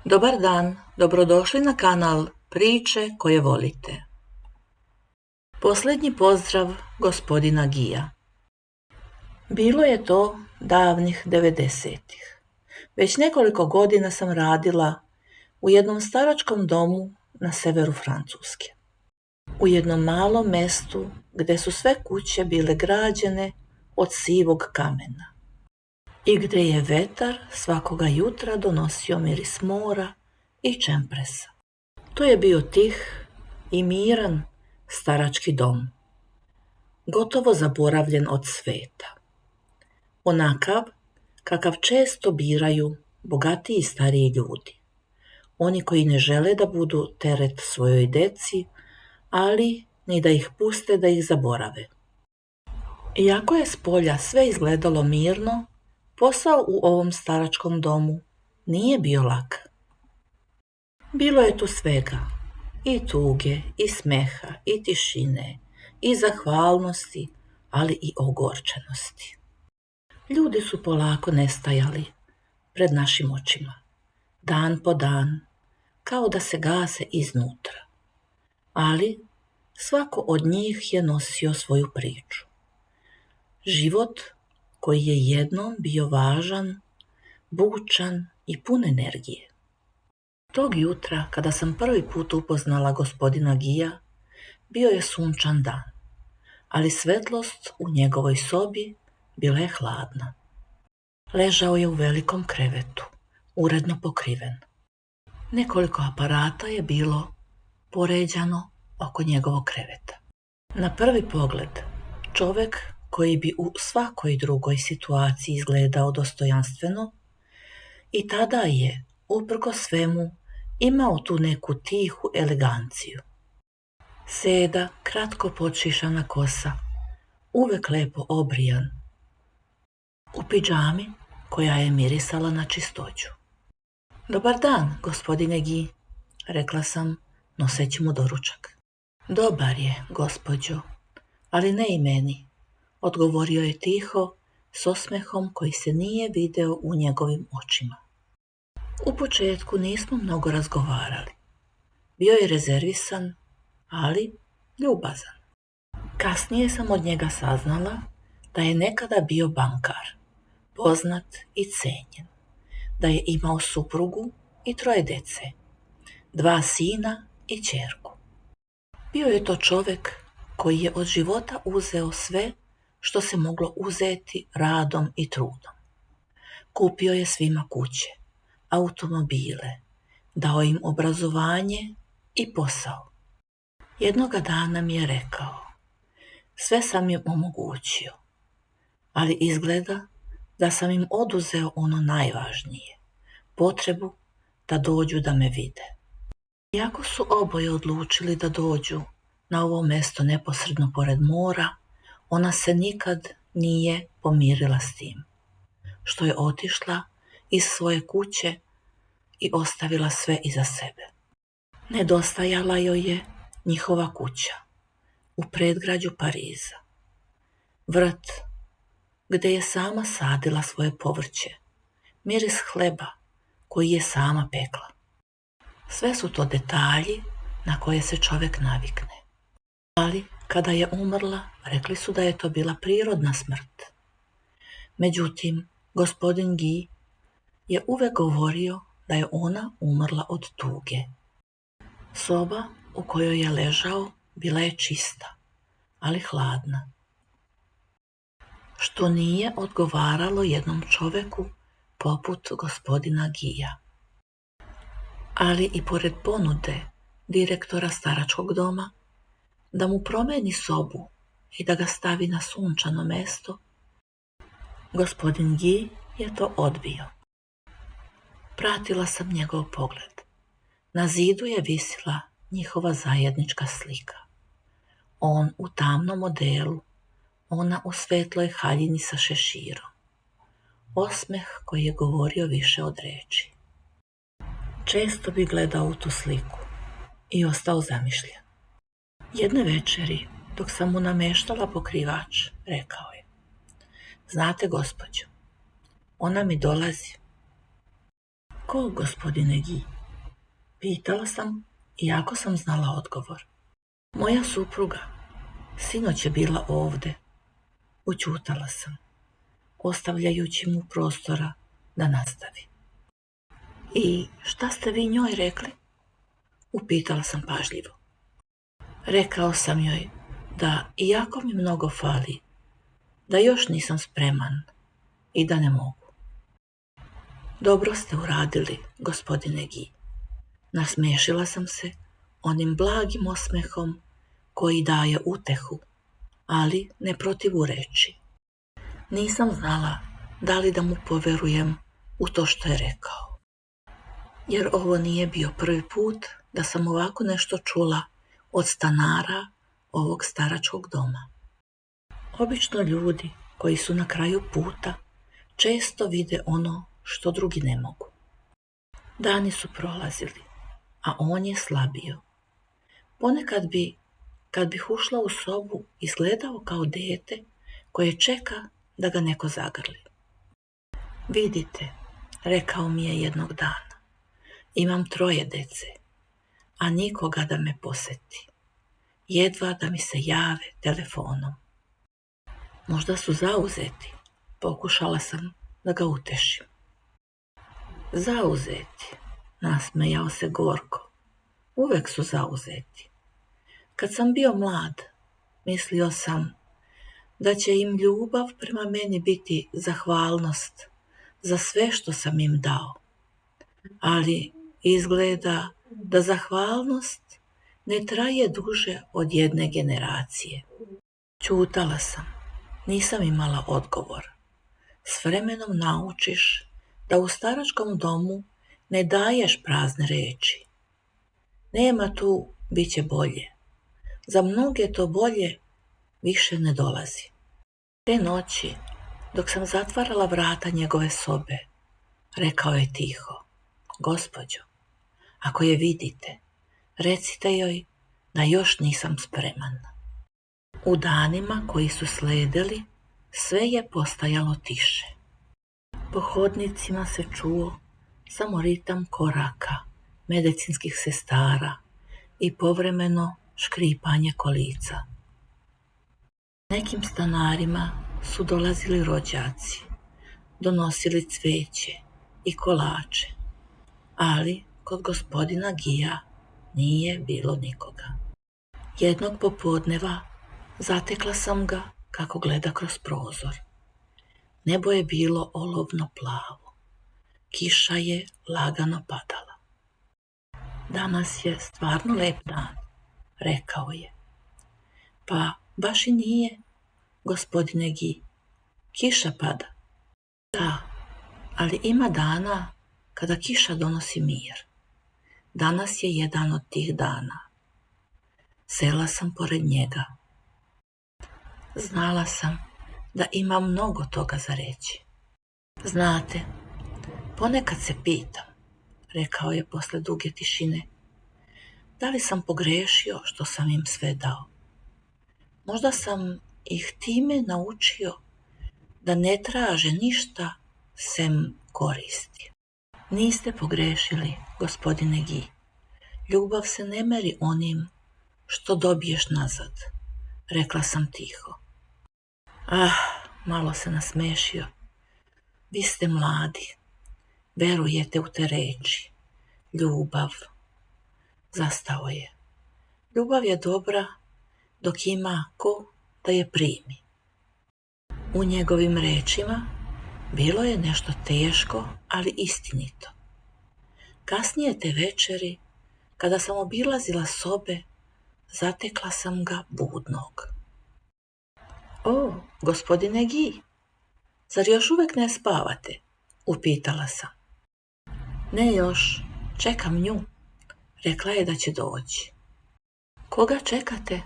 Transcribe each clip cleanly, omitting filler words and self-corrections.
Dobar dan, dobrodošli na kanal Priče koje volite. Posljednji pozdrav gospodina Gija. Bilo je to davnih 90-ih. Već nekoliko godina sam radila u jednom staračkom domu na severu Francuske. U jednom malom mestu gdje su sve kuće bile građene od sivog kamena i gdje je vetar svakoga jutra donosio miris mora i čempresa. To je bio tih i miran starački dom, gotovo zaboravljen od sveta. Onakav kakav često biraju bogatiji stariji ljudi. Oni koji ne žele da budu teret svojoj deci, ali ni da ih puste da ih zaborave. Iako je spolja sve izgledalo mirno, posao u ovom staračkom domu nije bio lak. Bilo je tu svega, i tuge, i smeha, i tišine, i zahvalnosti, ali i ogorčenosti. Ljudi su polako nestajali pred našim očima, dan po dan, kao da se gase iznutra. Ali svako od njih je nosio svoju priču. Život koji je jednom bio važan, bučan i pun energije. Tog jutra, kada sam prvi put upoznala gospodina Gija, bio je sunčan dan, ali svetlost u njegovoj sobi bila je hladna. Ležao je u velikom krevetu, uredno pokriven. Nekoliko aparata je bilo poređano oko njegovog kreveta. Na prvi pogled, čovjek koji bi u svakoj drugoj situaciji izgledao dostojanstveno, i tada je, uprkos svemu, imao tu neku tihu eleganciju. Seda, kratko podšišana kosa, uvek lepo obrijan, u pidžami koja je mirisala na čistoću. Dobar dan, gospodine Gi, rekla sam, noseći mu doručak. Dobar je, gospođo, ali ne i meni, odgovorio je tiho, s osmehom koji se nije video u njegovim očima. U početku nismo mnogo razgovarali. Bio je rezervisan, ali ljubazan. Kasnije sam od njega saznala da je nekada bio bankar, poznat i cenjen, da je imao suprugu i 3 dece, 2 sina i ćerku. Bio je to čovjek koji je od života uzeo sve što se moglo uzeti radom i trudom. Kupio je svima kuće, automobile, dao im obrazovanje i posao. Jednoga dana mi je rekao, sve sam im omogućio, ali izgleda da sam im oduzeo ono najvažnije, potrebu da dođu da me vide. Iako su oboje odlučili da dođu na ovo mesto neposredno pored mora, ona se nikad nije pomirila s tim, što je otišla iz svoje kuće i ostavila sve iza sebe. Nedostajala joj je njihova kuća u predgrađu Pariza, vrt gdje je sama sadila svoje povrće, miris hleba koji je sama pekla. Sve su to detalji na koje se čovjek navikne. Ali kada je umrla, rekli su da je to bila prirodna smrt. Međutim, gospodin Gi je uvek govorio da je ona umrla od tuge. Soba u kojoj je ležao bila je čista, ali hladna, što nije odgovaralo jednom čovjeku poput gospodina Gija. Ali i pored ponude direktora staračkog doma da mu promeni sobu i da ga stavi na sunčano mesto, gospodin Gi je to odbio. Pratila sam njegov pogled. Na zidu je visila njihova zajednička slika. On u tamnom odelu, ona u svetloj haljini sa šeširom. Osmeh koji je govorio više od reči. Često bi gledao u tu sliku i ostao zamišljen. Jedne večeri, dok sam mu nameštala pokrivač, rekao je, znate, gospođo, ona mi dolazi. Ko, gospodine Gi? Pitala sam, iako sam znala odgovor. Moja supruga sinoć je bila ovde. Ućutala sam, ostavljajući mu prostora da nastavi. I šta ste vi njoj rekli? Upitala sam pažljivo. Rekao sam joj da iako mi mnogo fali, da još nisam spreman i da ne mogu. Dobro ste uradili, gospodine Gi. Nasmiješila sam se onim blagim osmehom koji daje utehu, ali ne protivureči. Nisam znala da li da mu poverujem u to što je rekao. Jer ovo nije bio prvi put da sam ovako nešto čula od stanara ovog staračkog doma. Obično ljudi koji su na kraju puta često vide ono što drugi ne mogu. Dani su prolazili, a on je slabio. Ponekad bi, kad bih ušla u sobu, izgledao kao dete koje čeka da ga neko zagrli. Vidite, rekao mi je jednog dana, imam 3 dece, a nikoga da me poseti. Jedva da mi se jave telefonom. Možda su zauzeti, pokušala sam da ga utešim. Zauzeti, nasmejao se gorko, uvek su zauzeti. Kad sam bio mlad, mislio sam da će im ljubav prema meni biti zahvalnost za sve što sam im dao. Ali izgleda da zahvalnost ne traje duže od 1 generacije. Ćutala sam, nisam imala odgovor. S vremenom naučiš da u staračkom domu ne daješ prazne reči. Nema tu, bit će bolje. Za mnoge to bolje više ne dolazi. Te noći, dok sam zatvarala vrata njegove sobe, rekao je tiho, gospođo, ako je vidite, recite joj da još nisam spreman. U danima koji su sledili, sve je postajalo tiše. Po hodnicima se čuo samo ritam koraka medicinskih sestara i povremeno škripanje kolica. Nekim stanarima su dolazili rođaci, donosili cveće i kolače, ali kod gospodina Gija nije bilo nikoga. Jednog popodneva zatekla sam ga kako gleda kroz prozor. Nebo je bilo olovno plavo. Kiša je lagano padala. Danas je stvarno lep dan, rekao je. Pa baš i nije, gospodine Gi. Kiša pada. Da, ali ima dana kada kiša donosi mir. Danas je jedan od tih dana. Sela sam pored njega. Znala sam da ima mnogo toga za reći. Znate, ponekad se pitam, rekao je posle duge tišine, da li sam pogrešio što sam im sve dao. Možda sam ih time naučio da ne traže ništa sem koristi. Niste pogrešili, gospodine Gi. Ljubav se ne meri onim što dobiješ nazad, rekla sam tiho. Malo se nasmešio. Vi ste mladi, verujete u te reči. Ljubav. Zastao je. Ljubav je dobra dok ima ko da je primi. U njegovim rečima bilo je nešto teško, ali istinito. Kasnije te večeri, kada sam obilazila sobe, zatekla sam ga budnog. O, gospodine Gi, zar još uvek ne spavate? Upitala sam. Ne još, čekam nju. Rekla je da će doći. Koga čekate?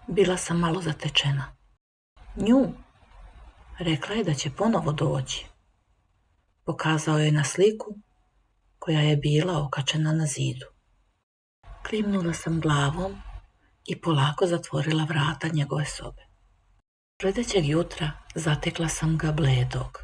Bila sam malo zatečena. Nju. Rekla je da će ponovo doći. Pokazao je na sliku koja je bila okačena na zidu. Klimnula sam glavom i polako zatvorila vrata njegove sobe. Sledećeg jutra zatekla sam ga bledog,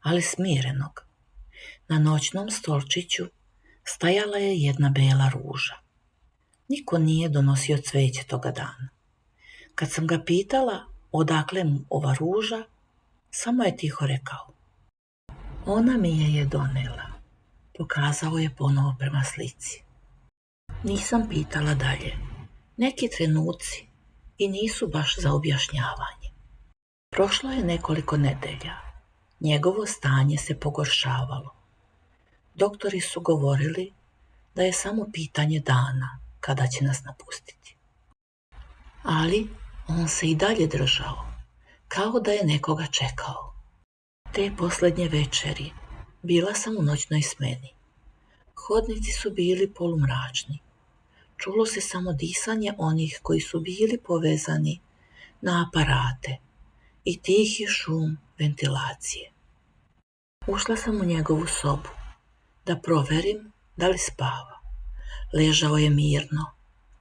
ali smirenog. Na noćnom stolčiću Stajala je jedna bela ruža. Niko nije donosio cveće toga dana. Kad sam ga pitala odakle mu ova ruža, samo je tiho rekao: ona mi je donela. Pokazao je ponovo prema slici. Nisam pitala dalje. Neki trenuci i nisu baš za objašnjavanje. Prošlo je nekoliko nedelja. Njegovo stanje se pogoršavalo. Doktori su govorili da je samo pitanje dana kada će nas napustiti. Ali on se i dalje držao, kao da je nekoga čekao. Te posljednje večeri bila sam u noćnoj smeni. Hodnici su bili polumračni. Čulo se samo disanje onih koji su bili povezani na aparate i tihi šum ventilacije. Ušla sam u njegovu sobu da proverim da li spava. Ležao je mirno,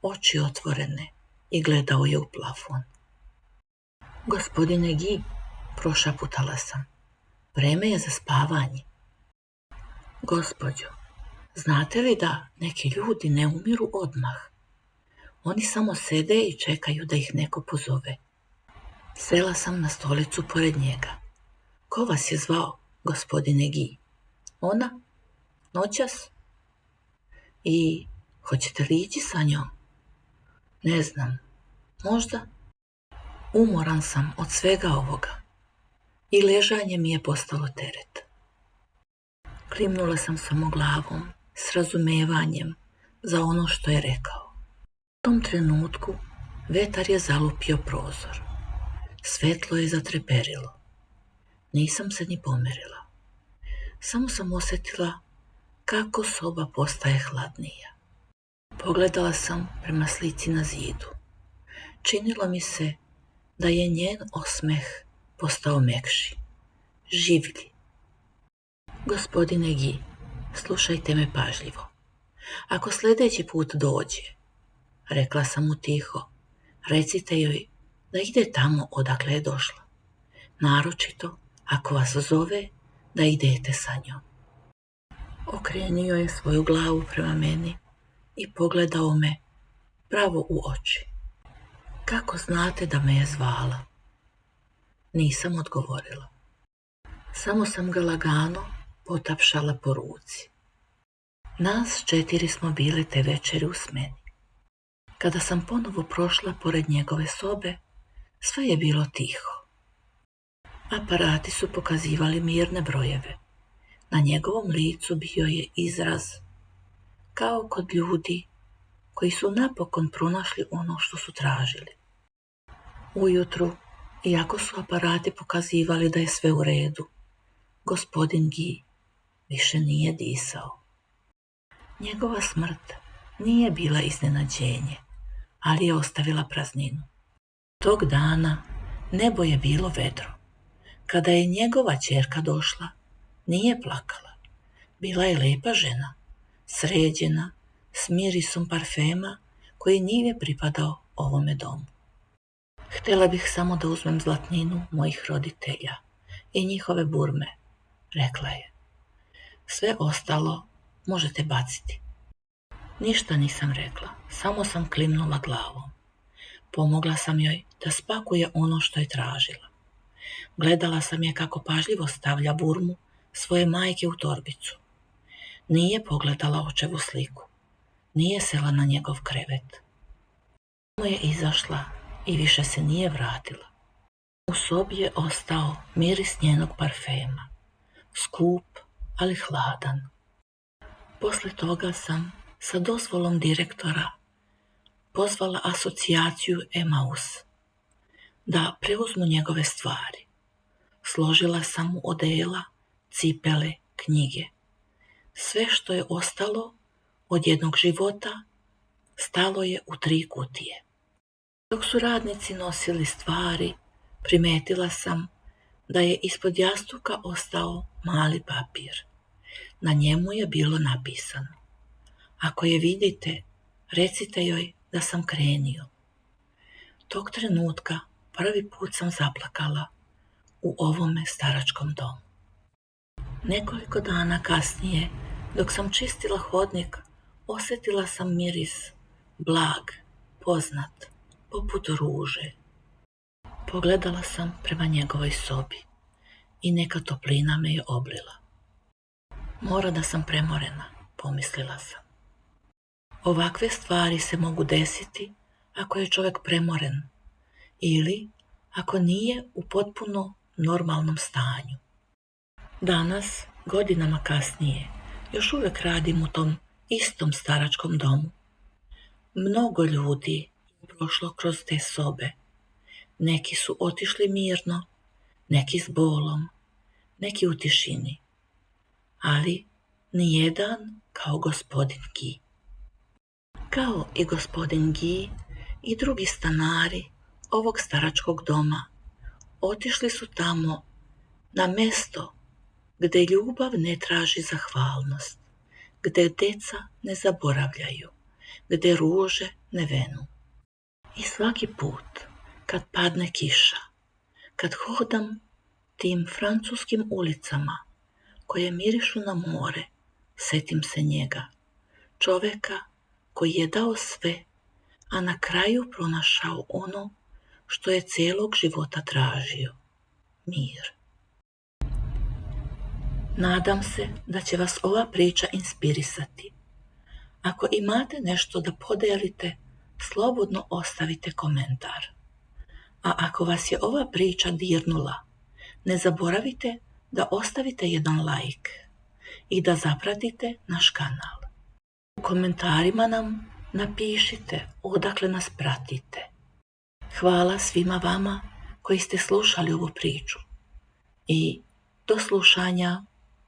oči otvorene i gledao je u plafon. Gospodine Guy, prošaputala sam, vreme je za spavanje. Gospođo, znate li da neki ljudi ne umiru odmah? Oni samo sede i čekaju da ih neko pozove. Sela sam na stolicu pored njega. Ko vas je zvao, gospodine Guy? Ona? Noćas? I hoćete li ići sa njom? Ne znam, možda. Umoran sam od svega ovoga i ležanje mi je postalo teret. Klimnula sam samo glavom s razumevanjem za ono što je rekao. U tom trenutku vetar je zalupio prozor. Svetlo je zatreperilo. Nisam se ni pomerila. Samo sam osjetila kako soba postaje hladnija. Pogledala sam prema slici na zidu. Činilo mi se da je njen osmeh postao mekši, življi. Gospodine Guy, slušajte me pažljivo. Ako sljedeći put dođe, rekla sam mu tiho, recite joj da ide tamo odakle je došla. Naročito ako vas zove da idete sa njom. Okrenio je svoju glavu prema meni i pogledao me pravo u oči. Kako znate da me je zvala? Nisam odgovorila. Samo sam ga lagano potapšala po ruci. Nas 4 smo bile te večeri u smeni. Kada sam ponovo prošla pored njegove sobe, sve je bilo tiho. Aparati su pokazivali mirne brojeve. Na njegovom licu bio je izraz kao kod ljudi koji su napokon pronašli ono što su tražili. Ujutru, iako su aparati pokazivali da je sve u redu, gospodin Guy više nije disao. Njegova smrt nije bila iznenađenje, ali je ostavila prazninu. Tog dana nebo je bilo vedro. Kada je njegova ćerka došla, nije plakala. Bila je lepa žena, sređena, s mirisom parfema koji nije pripadao ovome domu. Htjela bih samo da uzmem zlatninu mojih roditelja i njihove burme, rekla je. Sve ostalo možete baciti. Ništa nisam rekla, samo sam klimnula glavom. Pomogla sam joj da spakuje ono što je tražila. Gledala sam je kako pažljivo stavlja burmu svoje majke u torbicu. Nije pogledala očevu sliku. Nije sela na njegov krevet. Samo je izašla i više se nije vratila. U sobi je ostao miris njenog parfema. Skup, ali hladan. Poslije toga sam, sa dozvolom direktora, pozvala asocijaciju Emaus da preuzmu njegove stvari. Složila sam mu odela, cipele, knjige. Sve što je ostalo od jednog života stalo je u 3 kutije. Dok su radnici nosili stvari, primetila sam da je ispod jastuka ostao mali papir. Na njemu je bilo napisano: ako je vidite, recite joj da sam krenio. Tog trenutka prvi put sam zaplakala u ovome staračkom domu. Nekoliko dana kasnije Dok sam čistila hodnik, osjetila sam miris, blag, poznat, poput ruže. Pogledala sam prema njegovoj sobi i neka toplina me je oblila. Mora da sam premorena, pomislila sam. Ovakve stvari se mogu desiti ako je čovjek premoren ili ako nije u potpuno normalnom stanju. Danas, godinama kasnije, još uvijek radim u tom istom staračkom domu. Mnogo ljudi je prošlo kroz te sobe. Neki su otišli mirno, neki s bolom, neki u tišini, ali nijedan kao gospodin Guy. Kao i gospodin Guy i drugi stanari ovog staračkog doma otišli su tamo na mesto gdje ljubav ne traži zahvalnost, gdje deca ne zaboravljaju, gdje ruže ne venu. I svaki put kad padne kiša, kad hodam tim francuskim ulicama koje mirišu na more, setim se njega, čovjeka koji je dao sve, a na kraju pronašao ono što je cijelog života tražio, mir. Nadam se da će vas ova priča inspirisati. Ako imate nešto da podijelite, slobodno ostavite komentar. A ako vas je ova priča dirnula, ne zaboravite da ostavite jedan like i da zapratite naš kanal. U komentarima nam napišite odakle nas pratite. Hvala svima vama koji ste slušali ovu priču i do slušanja.